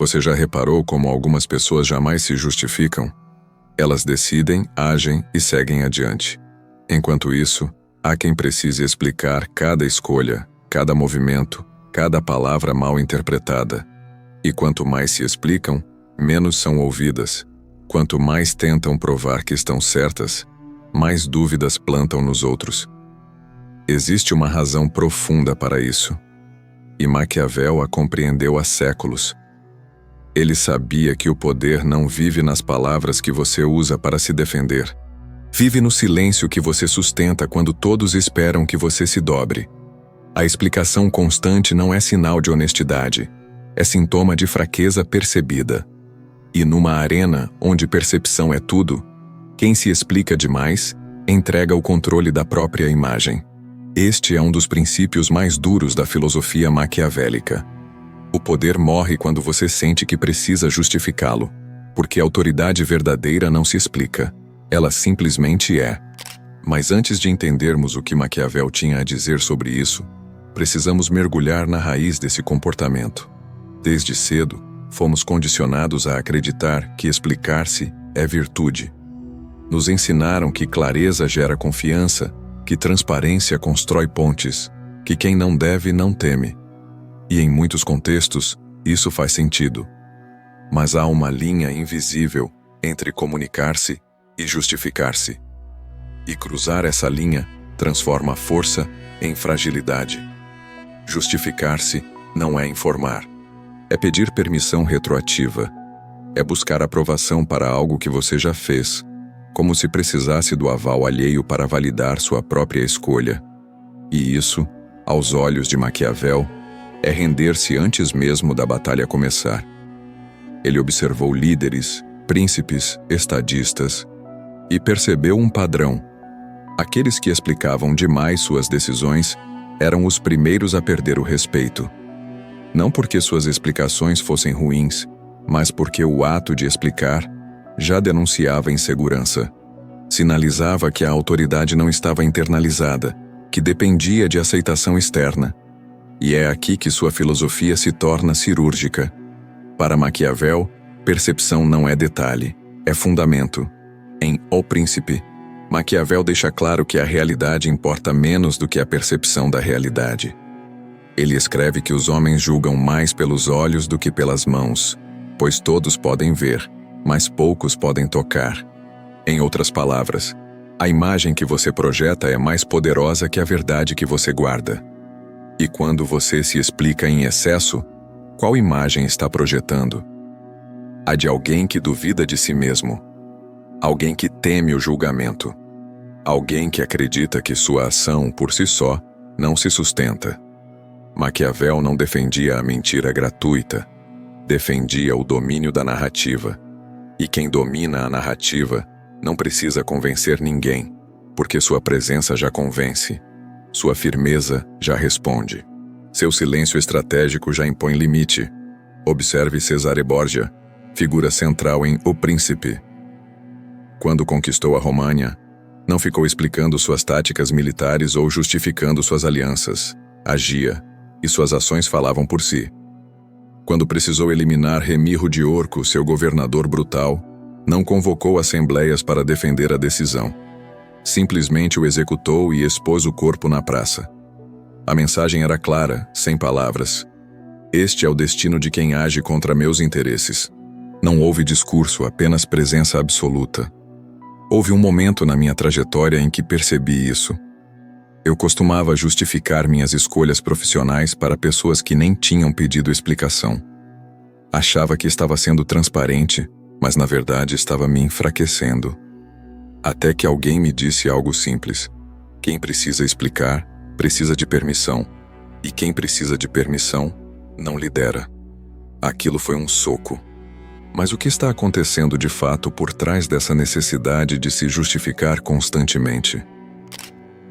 Você já reparou como algumas pessoas jamais se justificam? Elas decidem, agem e seguem adiante. Enquanto isso, há quem precise explicar cada escolha, cada movimento, cada palavra mal interpretada. E quanto mais se explicam, menos são ouvidas. Quanto mais tentam provar que estão certas, mais dúvidas plantam nos outros. Existe uma razão profunda para isso. E Maquiavel a compreendeu há séculos. Ele sabia que o poder não vive nas palavras que você usa para se defender. Vive no silêncio que você sustenta quando todos esperam que você se dobre. A explicação constante não é sinal de honestidade, é sintoma de fraqueza percebida. E numa arena onde percepção é tudo, quem se explica demais entrega o controle da própria imagem. Este é um dos princípios mais duros da filosofia maquiavélica. O poder morre quando você sente que precisa justificá-lo, porque a autoridade verdadeira não se explica, ela simplesmente é. Mas antes de entendermos o que Maquiavel tinha a dizer sobre isso, precisamos mergulhar na raiz desse comportamento. Desde cedo, fomos condicionados a acreditar que explicar-se é virtude. Nos ensinaram que clareza gera confiança, que transparência constrói pontes, que quem não deve não teme. E em muitos contextos, isso faz sentido. Mas há uma linha invisível entre comunicar-se e justificar-se. E cruzar essa linha transforma a força em fragilidade. Justificar-se não é informar. É pedir permissão retroativa. É buscar aprovação para algo que você já fez, como se precisasse do aval alheio para validar sua própria escolha. E isso, aos olhos de Maquiavel, é render-se antes mesmo da batalha começar. Ele observou líderes, príncipes, estadistas, e percebeu um padrão. Aqueles que explicavam demais suas decisões eram os primeiros a perder o respeito. Não porque suas explicações fossem ruins, mas porque o ato de explicar já denunciava insegurança. Sinalizava que a autoridade não estava internalizada, que dependia de aceitação externa. E é aqui que sua filosofia se torna cirúrgica. Para Maquiavel, percepção não é detalhe, é fundamento. Em O Príncipe, Maquiavel deixa claro que a realidade importa menos do que a percepção da realidade. Ele escreve que os homens julgam mais pelos olhos do que pelas mãos, pois todos podem ver, mas poucos podem tocar. Em outras palavras, a imagem que você projeta é mais poderosa que a verdade que você guarda. E quando você se explica em excesso, qual imagem está projetando? A de alguém que duvida de si mesmo. Alguém que teme o julgamento. Alguém que acredita que sua ação, por si só, não se sustenta. Maquiavel não defendia a mentira gratuita. Defendia o domínio da narrativa. E quem domina a narrativa não precisa convencer ninguém, porque sua presença já convence. Sua firmeza já responde. Seu silêncio estratégico já impõe limite. Observe Cesare Borgia, figura central em O Príncipe. Quando conquistou a România, não ficou explicando suas táticas militares ou justificando suas alianças. Agia, e suas ações falavam por si. Quando precisou eliminar Remiro de Orco, seu governador brutal, não convocou assembleias para defender a decisão. Simplesmente o executou e expôs o corpo na praça. A mensagem era clara, sem palavras. Este é o destino de quem age contra meus interesses. Não houve discurso, apenas presença absoluta. Houve um momento na minha trajetória em que percebi isso. Eu costumava justificar minhas escolhas profissionais para pessoas que nem tinham pedido explicação. Achava que estava sendo transparente, mas na verdade estava me enfraquecendo. Até que alguém me disse algo simples. Quem precisa explicar, precisa de permissão. E quem precisa de permissão, não lidera. Aquilo foi um soco. Mas o que está acontecendo de fato por trás dessa necessidade de se justificar constantemente?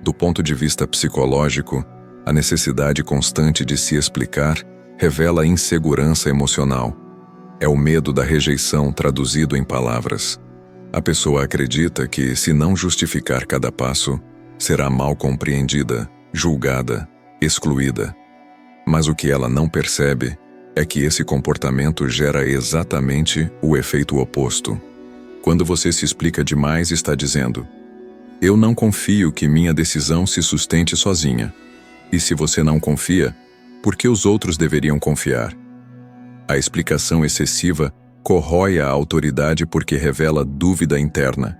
Do ponto de vista psicológico, a necessidade constante de se explicar revela insegurança emocional. É o medo da rejeição traduzido em palavras. A pessoa acredita que, se não justificar cada passo, será mal compreendida, julgada, excluída. Mas o que ela não percebe é que esse comportamento gera exatamente o efeito oposto. Quando você se explica demais, está dizendo: eu não confio que minha decisão se sustente sozinha. E se você não confia, por que os outros deveriam confiar? A explicação excessiva corrói a autoridade porque revela dúvida interna.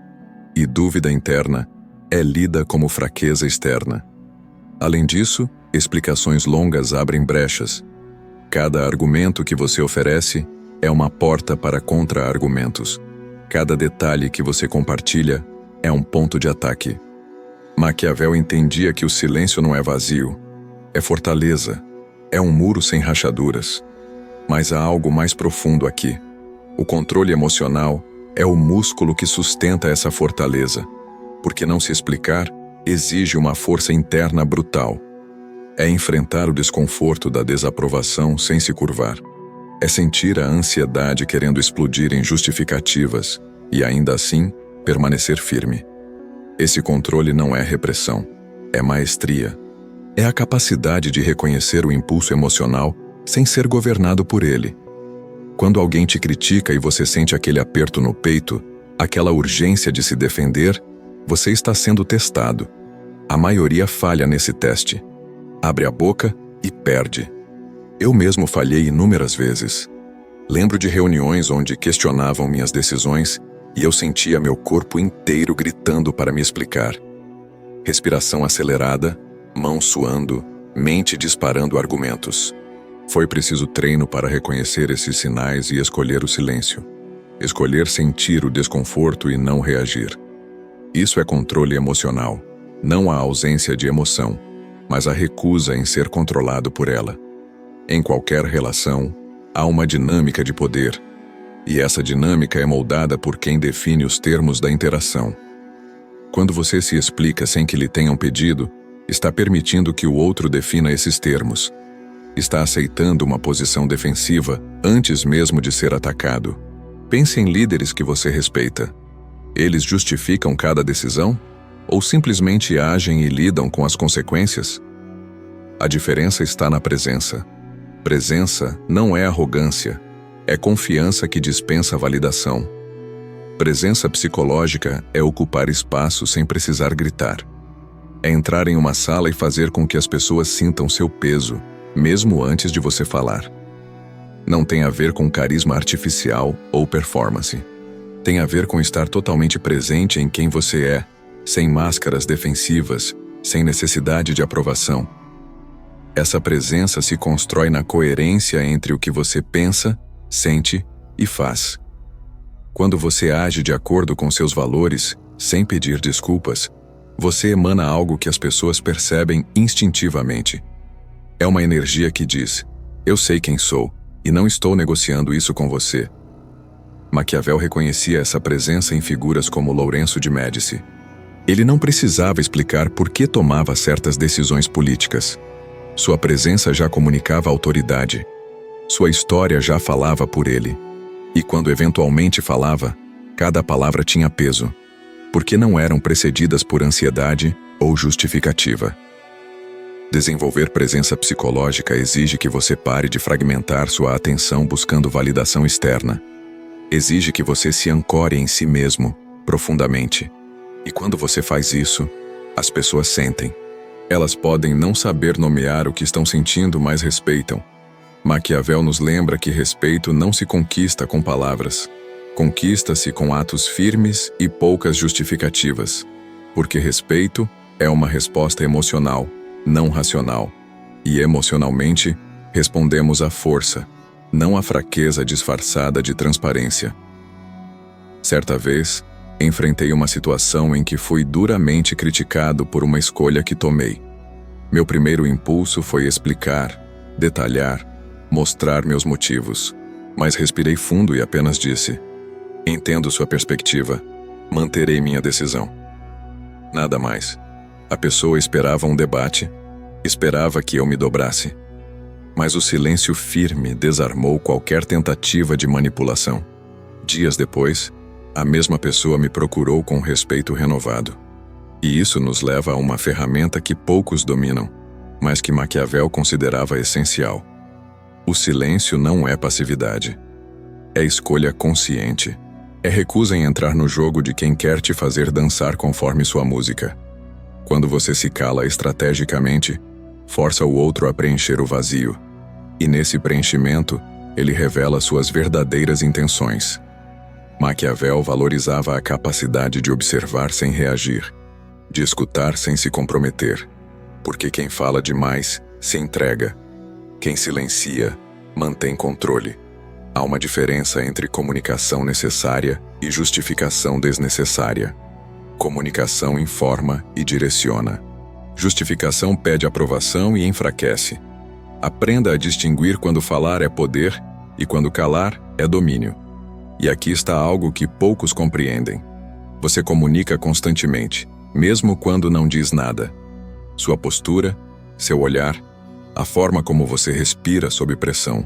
E dúvida interna é lida como fraqueza externa. Além disso, explicações longas abrem brechas. Cada argumento que você oferece é uma porta para contra-argumentos. Cada detalhe que você compartilha é um ponto de ataque. Maquiavel entendia que o silêncio não é vazio, é fortaleza, é um muro sem rachaduras. Mas há algo mais profundo aqui. O controle emocional é o músculo que sustenta essa fortaleza, porque não se explicar exige uma força interna brutal. É enfrentar o desconforto da desaprovação sem se curvar. É sentir a ansiedade querendo explodir em justificativas e, ainda assim, permanecer firme. Esse controle não é repressão, é maestria. É a capacidade de reconhecer o impulso emocional sem ser governado por ele. Quando alguém te critica e você sente aquele aperto no peito, aquela urgência de se defender, você está sendo testado. A maioria falha nesse teste. Abre a boca e perde. Eu mesmo falhei inúmeras vezes. Lembro de reuniões onde questionavam minhas decisões e eu sentia meu corpo inteiro gritando para me explicar. Respiração acelerada, mãos suando, mente disparando argumentos. Foi preciso treino para reconhecer esses sinais e escolher o silêncio. Escolher sentir o desconforto e não reagir. Isso é controle emocional, não a ausência de emoção, mas a recusa em ser controlado por ela. Em qualquer relação, há uma dinâmica de poder, e essa dinâmica é moldada por quem define os termos da interação. Quando você se explica sem que lhe tenham pedido, está permitindo que o outro defina esses termos. Está aceitando uma posição defensiva antes mesmo de ser atacado. Pense em líderes que você respeita. Eles justificam cada decisão? Ou simplesmente agem e lidam com as consequências? A diferença está na presença. Presença não é arrogância, é confiança que dispensa validação. Presença psicológica é ocupar espaço sem precisar gritar. É entrar em uma sala e fazer com que as pessoas sintam seu peso, mesmo antes de você falar. Não tem a ver com carisma artificial ou performance. Tem a ver com estar totalmente presente em quem você é, sem máscaras defensivas, sem necessidade de aprovação. Essa presença se constrói na coerência entre o que você pensa, sente e faz. Quando você age de acordo com seus valores, sem pedir desculpas, você emana algo que as pessoas percebem instintivamente. É uma energia que diz: eu sei quem sou, e não estou negociando isso com você. Maquiavel reconhecia essa presença em figuras como Lourenço de Médici. Ele não precisava explicar por que tomava certas decisões políticas. Sua presença já comunicava autoridade. Sua história já falava por ele. E quando eventualmente falava, cada palavra tinha peso, porque não eram precedidas por ansiedade ou justificativa. Desenvolver presença psicológica exige que você pare de fragmentar sua atenção buscando validação externa. Exige que você se ancore em si mesmo, profundamente. E quando você faz isso, as pessoas sentem. Elas podem não saber nomear o que estão sentindo, mas respeitam. Maquiavel nos lembra que respeito não se conquista com palavras. Conquista-se com atos firmes e poucas justificativas. Porque respeito é uma resposta emocional, não racional. E emocionalmente, respondemos à força, não à fraqueza disfarçada de transparência. Certa vez, enfrentei uma situação em que fui duramente criticado por uma escolha que tomei. Meu primeiro impulso foi explicar, detalhar, mostrar meus motivos, mas respirei fundo e apenas disse: entendo sua perspectiva, manterei minha decisão. Nada mais. A pessoa esperava um debate, esperava que eu me dobrasse. Mas o silêncio firme desarmou qualquer tentativa de manipulação. Dias depois, a mesma pessoa me procurou com respeito renovado. E isso nos leva a uma ferramenta que poucos dominam, mas que Maquiavel considerava essencial. O silêncio não é passividade. É escolha consciente. É recusa em entrar no jogo de quem quer te fazer dançar conforme sua música. Quando você se cala estrategicamente, força o outro a preencher o vazio. E nesse preenchimento, ele revela suas verdadeiras intenções. Maquiavel valorizava a capacidade de observar sem reagir, de escutar sem se comprometer, porque quem fala demais se entrega. Quem silencia mantém controle. Há uma diferença entre comunicação necessária e justificação desnecessária. Comunicação informa e direciona. Justificação pede aprovação e enfraquece. Aprenda a distinguir quando falar é poder e quando calar é domínio. E aqui está algo que poucos compreendem. Você comunica constantemente, mesmo quando não diz nada. Sua postura, seu olhar, a forma como você respira sob pressão.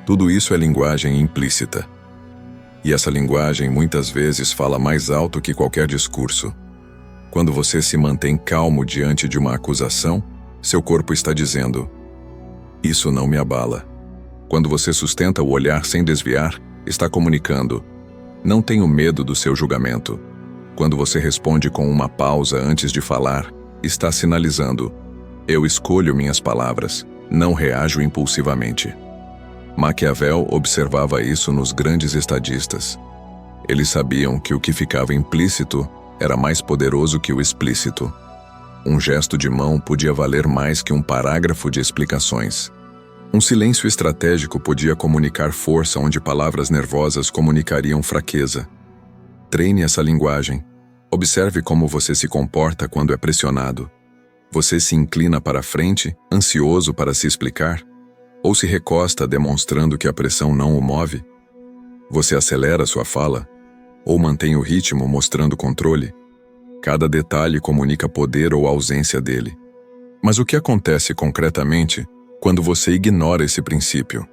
Tudo isso é linguagem implícita. E essa linguagem muitas vezes fala mais alto que qualquer discurso. Quando você se mantém calmo diante de uma acusação, seu corpo está dizendo: isso não me abala. Quando você sustenta o olhar sem desviar, está comunicando: não tenho medo do seu julgamento. Quando você responde com uma pausa antes de falar, está sinalizando: eu escolho minhas palavras, não reajo impulsivamente. Maquiavel observava isso nos grandes estadistas. Eles sabiam que o que ficava implícito era mais poderoso que o explícito. Um gesto de mão podia valer mais que um parágrafo de explicações. Um silêncio estratégico podia comunicar força onde palavras nervosas comunicariam fraqueza. Treine essa linguagem. Observe como você se comporta quando é pressionado. Você se inclina para frente, ansioso para se explicar? Ou se recosta demonstrando que a pressão não o move? Você acelera sua fala? Ou mantém o ritmo mostrando controle? Cada detalhe comunica poder ou ausência dele. Mas o que acontece concretamente quando você ignora esse princípio?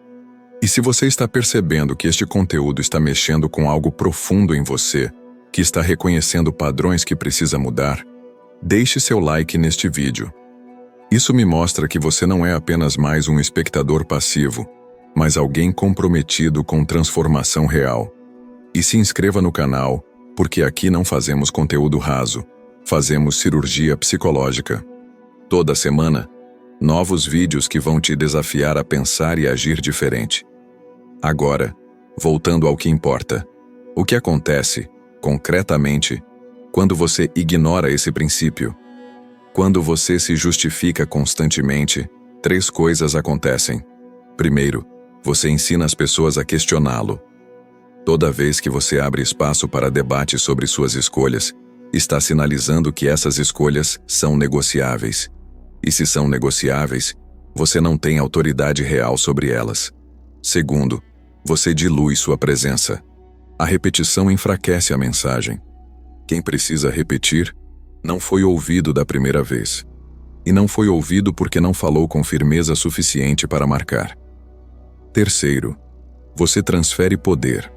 E se você está percebendo que este conteúdo está mexendo com algo profundo em você, que está reconhecendo padrões que precisa mudar, deixe seu like neste vídeo. Isso me mostra que você não é apenas mais um espectador passivo, mas alguém comprometido com transformação real. E se inscreva no canal, porque aqui não fazemos conteúdo raso, fazemos cirurgia psicológica. Toda semana, novos vídeos que vão te desafiar a pensar e agir diferente. Agora, voltando ao que importa, o que acontece, concretamente, quando você ignora esse princípio? Quando você se justifica constantemente, 3 coisas acontecem. Primeiro, você ensina as pessoas a questioná-lo. Toda vez que você abre espaço para debate sobre suas escolhas, está sinalizando que essas escolhas são negociáveis. E se são negociáveis, você não tem autoridade real sobre elas. Segundo, você dilui sua presença. A repetição enfraquece a mensagem. Quem precisa repetir não foi ouvido da primeira vez. E não foi ouvido porque não falou com firmeza suficiente para marcar. Terceiro, você transfere poder.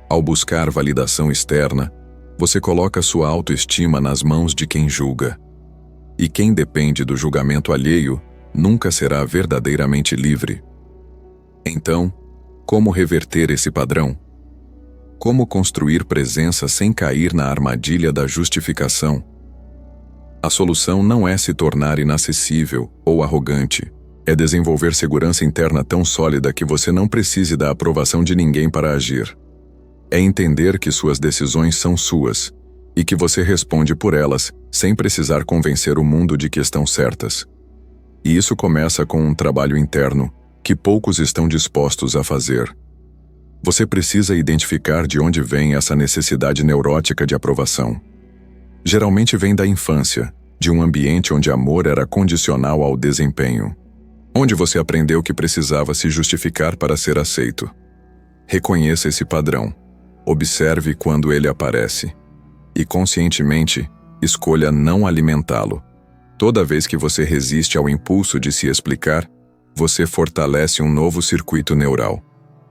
Ao buscar validação externa, você coloca sua autoestima nas mãos de quem julga. E quem depende do julgamento alheio nunca será verdadeiramente livre. Então, como reverter esse padrão? Como construir presença sem cair na armadilha da justificação? A solução não é se tornar inacessível ou arrogante. É desenvolver segurança interna tão sólida que você não precise da aprovação de ninguém para agir. É entender que suas decisões são suas e que você responde por elas sem precisar convencer o mundo de que estão certas. E isso começa com um trabalho interno que poucos estão dispostos a fazer. Você precisa identificar de onde vem essa necessidade neurótica de aprovação. Geralmente vem da infância, de um ambiente onde amor era condicional ao desempenho, onde você aprendeu que precisava se justificar para ser aceito. Reconheça esse padrão, observe quando ele aparece, e conscientemente escolha não alimentá-lo. Toda vez que você resiste ao impulso de se explicar, você fortalece um novo circuito neural.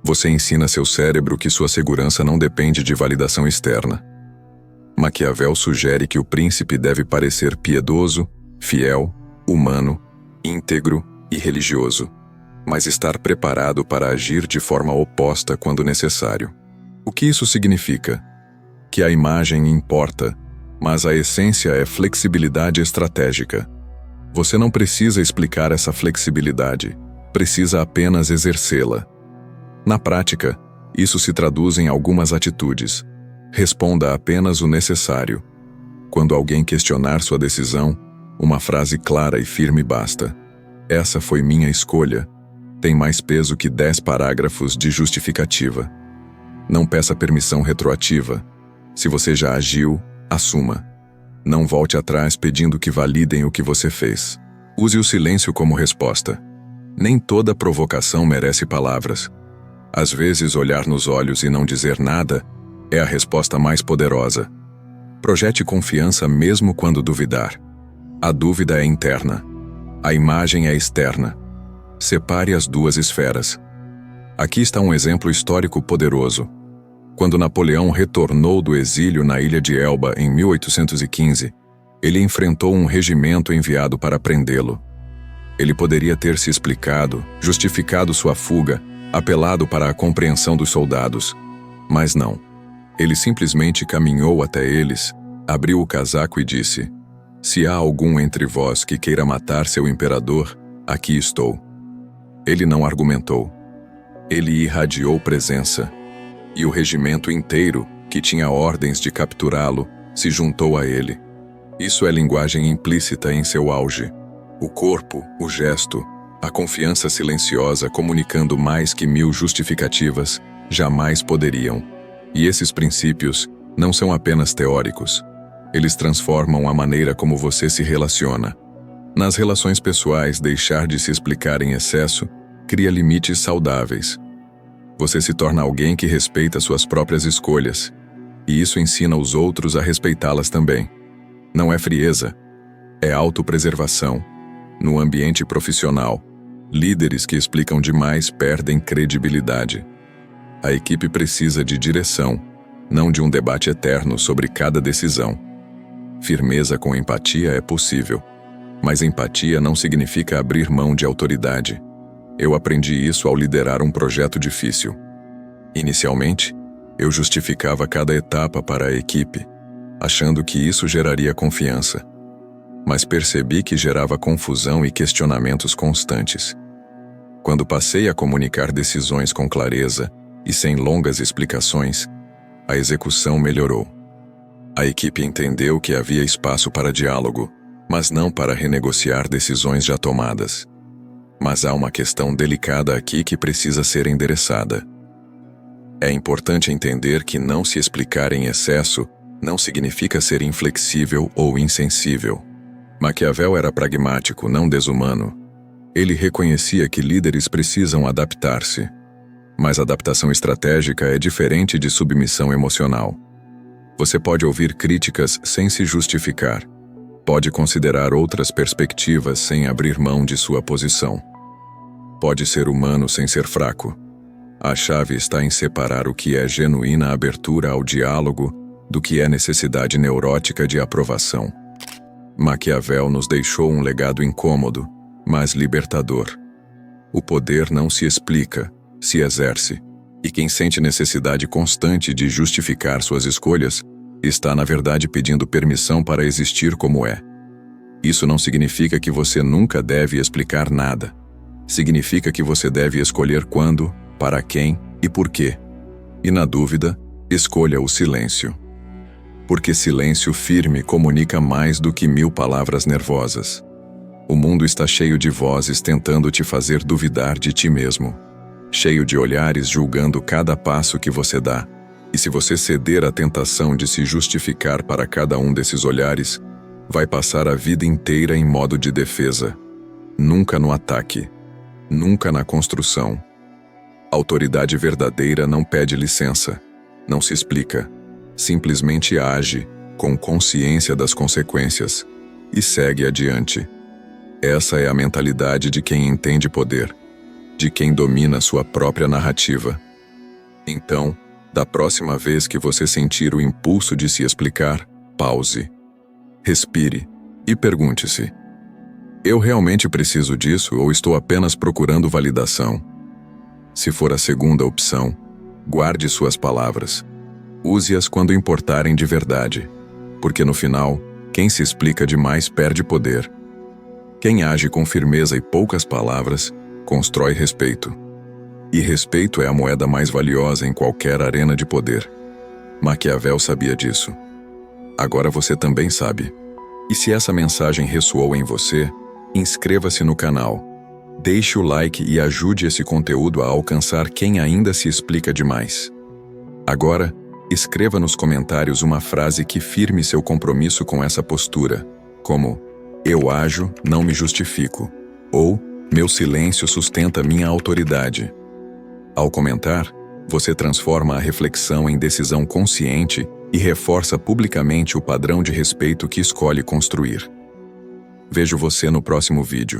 Você ensina seu cérebro que sua segurança não depende de validação externa. Maquiavel sugere que o príncipe deve parecer piedoso, fiel, humano, íntegro e religioso. mas estar preparado para agir de forma oposta quando necessário. O que isso significa? Que a imagem importa, mas a essência é flexibilidade estratégica. Você não precisa explicar essa flexibilidade, precisa apenas exercê-la. Na prática, isso se traduz em algumas atitudes. Responda apenas o necessário. Quando alguém questionar sua decisão, uma frase clara e firme basta. Essa foi minha escolha. Tem mais peso que 10 parágrafos de justificativa. Não peça permissão retroativa. Se você já agiu, assuma. Não volte atrás pedindo que validem o que você fez. Use o silêncio como resposta. Nem toda provocação merece palavras. Às vezes, olhar nos olhos e não dizer nada é a resposta mais poderosa. Projete confiança mesmo quando duvidar. A dúvida é interna. A imagem é externa. Separe as duas esferas. Aqui está um exemplo histórico poderoso. Quando Napoleão retornou do exílio na ilha de Elba em 1815, ele enfrentou um regimento enviado para prendê-lo. Ele poderia ter se explicado, justificado sua fuga, apelado para a compreensão dos soldados. Mas não. Ele simplesmente caminhou até eles, abriu o casaco e disse: "Se há algum entre vós que queira matar seu imperador, aqui estou." Ele não argumentou. Ele irradiou presença. E o regimento inteiro, que tinha ordens de capturá-lo, se juntou a ele. Isso é linguagem implícita em seu auge. O corpo, o gesto, a confiança silenciosa comunicando mais que 1000 justificativas, jamais poderiam. E esses princípios não são apenas teóricos. Eles transformam a maneira como você se relaciona. Nas relações pessoais, deixar de se explicar em excesso cria limites saudáveis. Você se torna alguém que respeita suas próprias escolhas, e isso ensina os outros a respeitá-las também. Não é frieza, é autopreservação. No ambiente profissional, líderes que explicam demais perdem credibilidade. A equipe precisa de direção, não de um debate eterno sobre cada decisão. Firmeza com empatia é possível, mas empatia não significa abrir mão de autoridade. Eu aprendi isso ao liderar um projeto difícil. Inicialmente, eu justificava cada etapa para a equipe, achando que isso geraria confiança. Mas percebi que gerava confusão e questionamentos constantes. Quando passei a comunicar decisões com clareza e sem longas explicações, a execução melhorou. A equipe entendeu que havia espaço para diálogo, mas não para renegociar decisões já tomadas. Mas há uma questão delicada aqui que precisa ser endereçada. É importante entender que não se explicar em excesso não significa ser inflexível ou insensível. Maquiavel era pragmático, não desumano. Ele reconhecia que líderes precisam adaptar-se. Mas adaptação estratégica é diferente de submissão emocional. Você pode ouvir críticas sem se justificar. Pode considerar outras perspectivas sem abrir mão de sua posição. Pode ser humano sem ser fraco. A chave está em separar o que é genuína abertura ao diálogo do que é necessidade neurótica de aprovação. Maquiavel nos deixou um legado incômodo, mas libertador. O poder não se explica, se exerce. E quem sente necessidade constante de justificar suas escolhas está, na verdade, pedindo permissão para existir como é. Isso não significa que você nunca deve explicar nada. Significa que você deve escolher quando, para quem e por quê. E na dúvida, escolha o silêncio. Porque silêncio firme comunica mais do que 1000 palavras nervosas. O mundo está cheio de vozes tentando te fazer duvidar de ti mesmo. Cheio de olhares julgando cada passo que você dá. E se você ceder à tentação de se justificar para cada um desses olhares, vai passar a vida inteira em modo de defesa. Nunca no ataque. Nunca na construção. Autoridade verdadeira não pede licença. Não se explica. Simplesmente age, com consciência das consequências, e segue adiante. Essa é a mentalidade de quem entende poder, de quem domina sua própria narrativa. Então, da próxima vez que você sentir o impulso de se explicar, pause, respire e pergunte-se: Eu realmente preciso disso ou estou apenas procurando validação? Se for a segunda opção, guarde suas palavras. Use-as quando importarem de verdade, porque no final, quem se explica demais perde poder. Quem age com firmeza e poucas palavras, constrói respeito. E respeito é a moeda mais valiosa em qualquer arena de poder. Maquiavel sabia disso. Agora você também sabe. E se essa mensagem ressoou em você, inscreva-se no canal. Deixe o like e ajude esse conteúdo a alcançar quem ainda se explica demais. Agora, escreva nos comentários uma frase que firme seu compromisso com essa postura, como "Eu ajo, não me justifico", ou "Meu silêncio sustenta minha autoridade". Ao comentar, você transforma a reflexão em decisão consciente e reforça publicamente o padrão de respeito que escolhe construir. Vejo você no próximo vídeo.